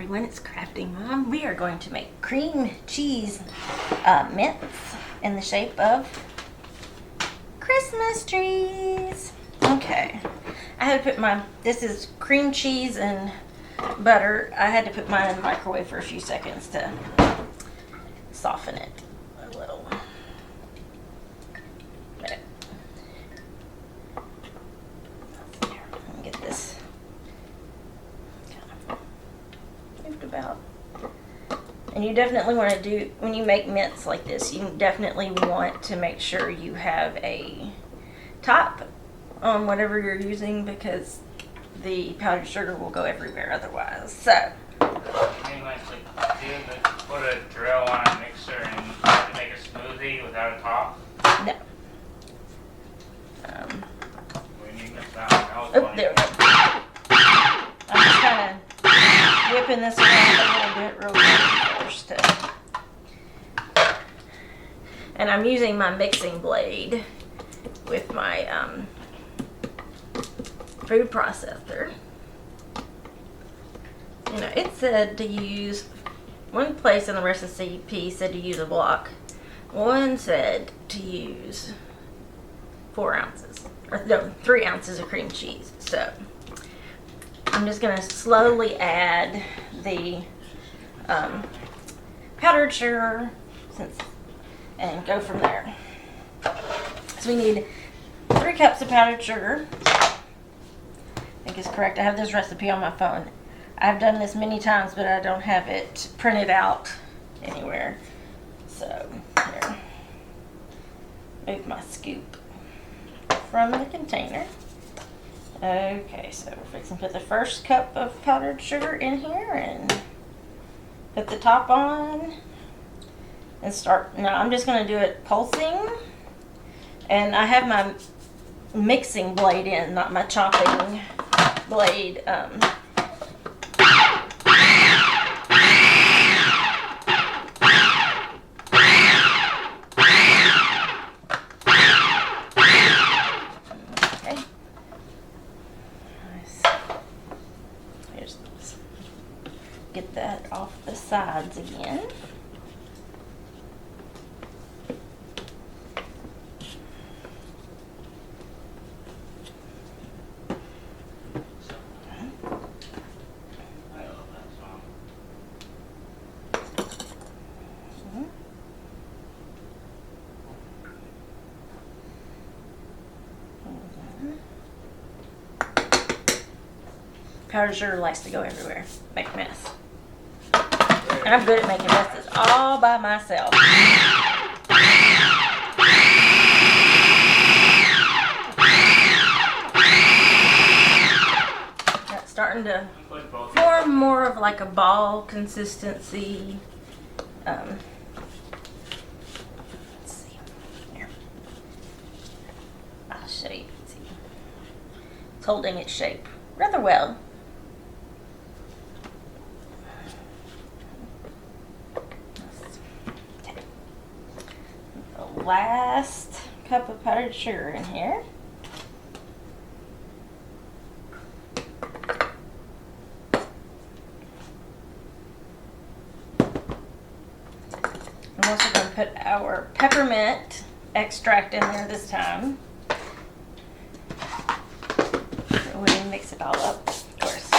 everyone, it's Crafting Mom. We are going to make cream cheese mints in the shape of Christmas trees. Okay, I had to put this is cream cheese and butter. I had to put mine in the microwave for a few seconds to soften it a little. There. Let me get this moved about. And you definitely want to do, when you make mints like this, you definitely want to make sure you have a top on whatever you're using, because the powdered sugar will go everywhere otherwise. So You like put a drill on a mixer and make a smoothie without a top? no. When you mix that one, Oh, there we go. I'm just kind of whipping this around a little bit real quick first. And I'm using my mixing blade with my food processor. You know, it said to use, one place in the recipe said to use a block. One said to use 4 ounces, or no, 3 ounces of cream cheese. So I'm just gonna slowly add the powdered sugar and go from there. So we need 3 cups of powdered sugar. I think it's correct. I have this recipe on my phone. I've done this many times, but I don't have it printed out anywhere. So here, move my scoop from the container. Okay, so we're fixing to put the first cup of powdered sugar in here and put the top on and start. Now I'm just going to do it pulsing, and I have my mixing blade in, not my chopping blade. Okay. Nice. Here's this. Get that off the sides again. Powdered sugar likes to go everywhere, make a mess. And I'm good at making messes all by myself. That's starting to form more of like a ball consistency. Let's see. Here. I'll show you. See. It's holding its shape rather well. Last cup of powdered sugar in here. I'm also going to put our peppermint extract in there this time. So we mix it all up. Of course,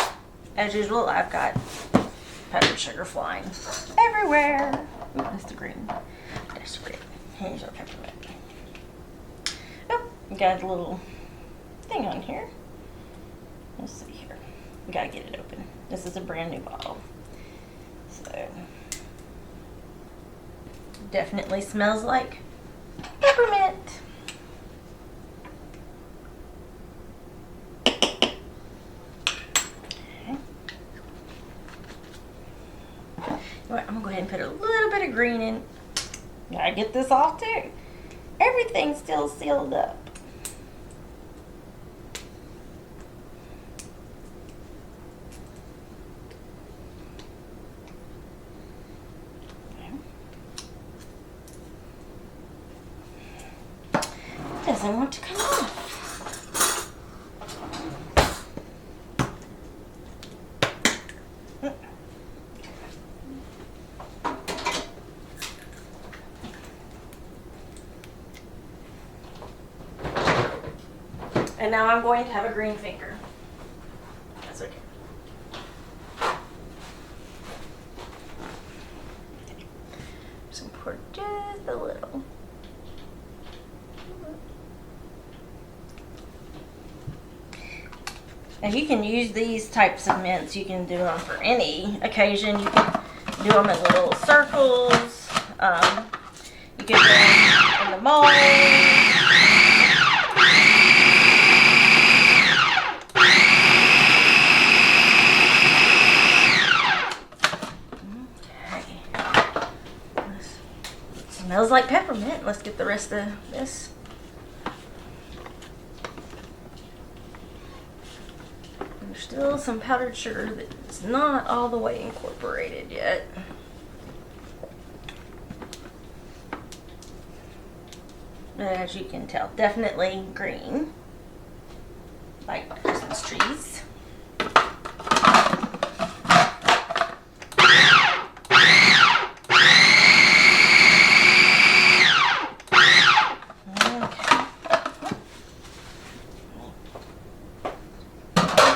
as usual, I've got powdered sugar flying everywhere. Ooh, that's the green. That's great. Here's our peppermint. Oh, we got a little thing on here. Let's see here. We gotta get it open. This is a brand new bottle. So, definitely smells like peppermint. Okay. Right, I'm gonna go ahead and put a little bit of green in. Gotta get this off too. Everything's still sealed up. Doesn't want to come off. And now I'm going to have a green finger. That's okay. Just gonna pour just a little. And you can use these types of mints. You can do them for any occasion. You can do them in little circles. You can do them in the mold. Okay. Smells like peppermint. Let's get the rest of this. There's still some powdered sugar that's not all the way incorporated yet. But as you can tell, definitely green, like Christmas trees.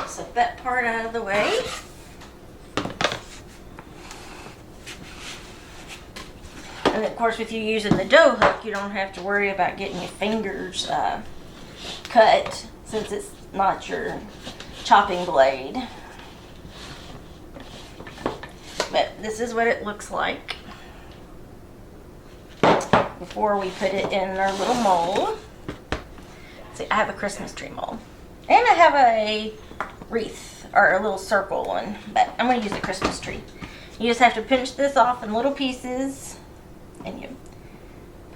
Set that part out of the way. And of course, if you're using the dough hook, you don't have to worry about getting your fingers cut, since it's not your chopping blade. But this is what it looks like before we put it in our little mold. See, I have a Christmas tree mold. And I have a wreath, or a little circle one, but I'm going to use a Christmas tree. You just have to pinch this off in little pieces, and you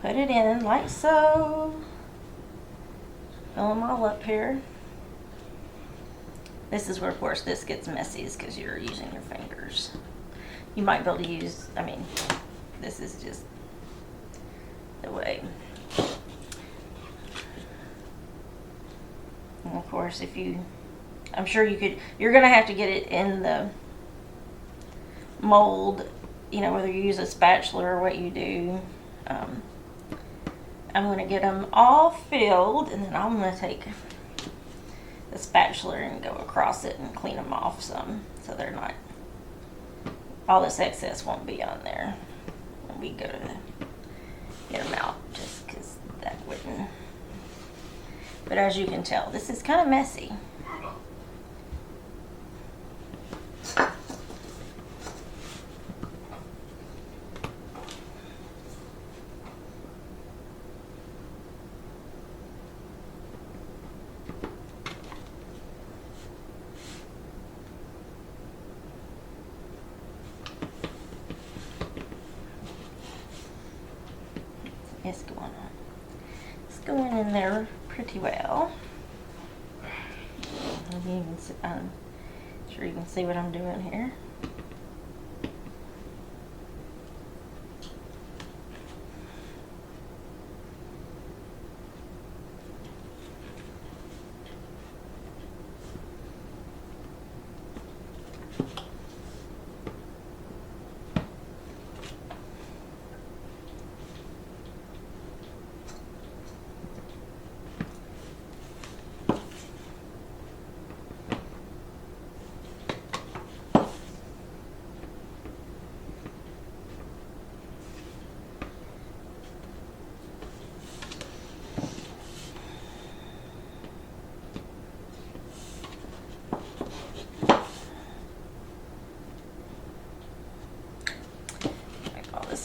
put it in like so. Fill them all up here. This is where, of course, this gets messy, is because you're using your fingers. You might be able to use, this is just the way. And of course, I'm sure you're going to have to get it in the mold, whether you use a spatula or what you do. I'm going to get them all filled, and then I'm going to take the spatula and go across it and clean them off some, so they're not, all this excess won't be on there when we go to get them out, just because that wouldn't. But as you can tell, this is kind of messy. It's going in there pretty well. I'm sure you can see what I'm doing here.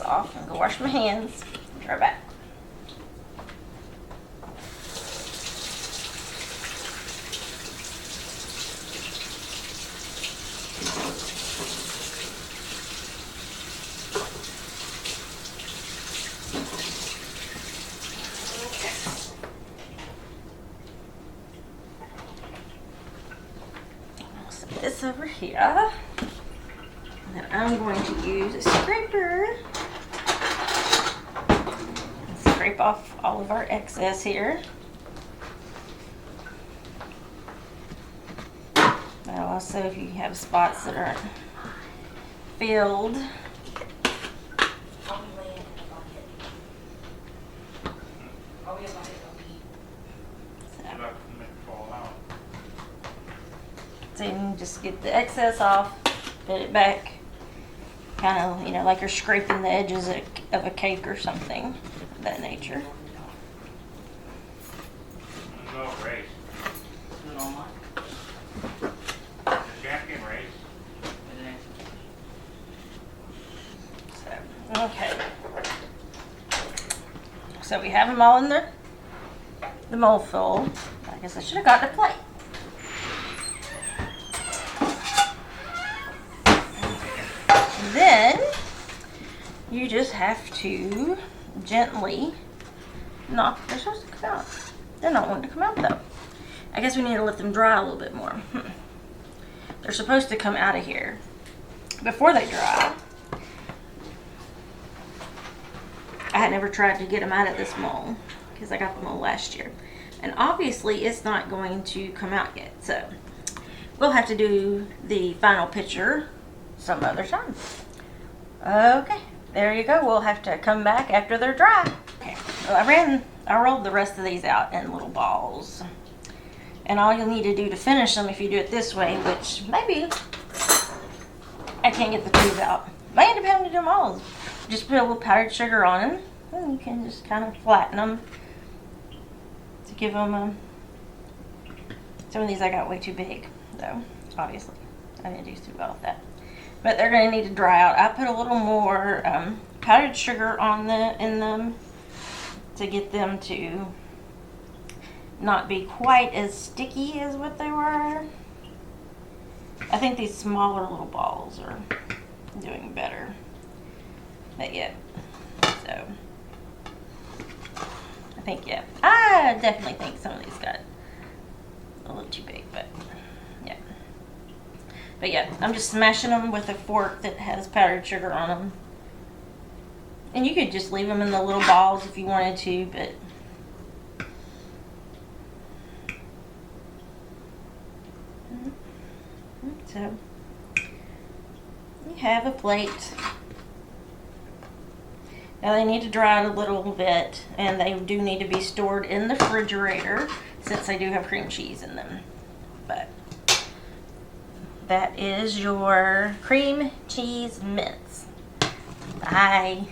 Off and go wash my hands. Be right back. I'll set this over here. And then I'm going to use a scraper. Scrape off all of our excess here. Now also, if you have spots that aren't filled, and just get the excess off, put it back, kind of, you know, like you're scraping the edges of a cake or something of that nature. Go race. Is it online? The champion race. So, okay. So we have them all in the mold fold. I guess I should have gotten a plate. Then you just have to gently knock. They're supposed to come out. They're not wanting to come out though. I guess we need to let them dry a little bit more. They're supposed to come out of here before they dry. I had never tried to get them out of this mold because I got the mold last year. And obviously it's not going to come out yet. So we'll have to do the final picture some other time. Okay, there you go. We'll have to come back after they're dry. Okay, well, I rolled the rest of these out in little balls. And all you'll need to do to finish them, if you do it this way, which maybe I can't get the tube out. May end up having to do them all. Just put a little powdered sugar on them, and you can just kind of flatten them to give them a... Some of these I got way too big, though, obviously. I didn't do too well with that. But they're going to need to dry out. I put a little more powdered sugar in them to get them to not be quite as sticky as what they were. I think these smaller little balls are doing better. But yeah, so I think, yeah, I definitely think some of these got a little too big, but yeah. But yeah, I'm just smashing them with a fork that has powdered sugar on them. And you could just leave them in the little balls if you wanted to, but so you have a plate. Now they need to dry out a little bit, and they do need to be stored in the refrigerator since they do have cream cheese in them. But that is your cream cheese mince. Bye.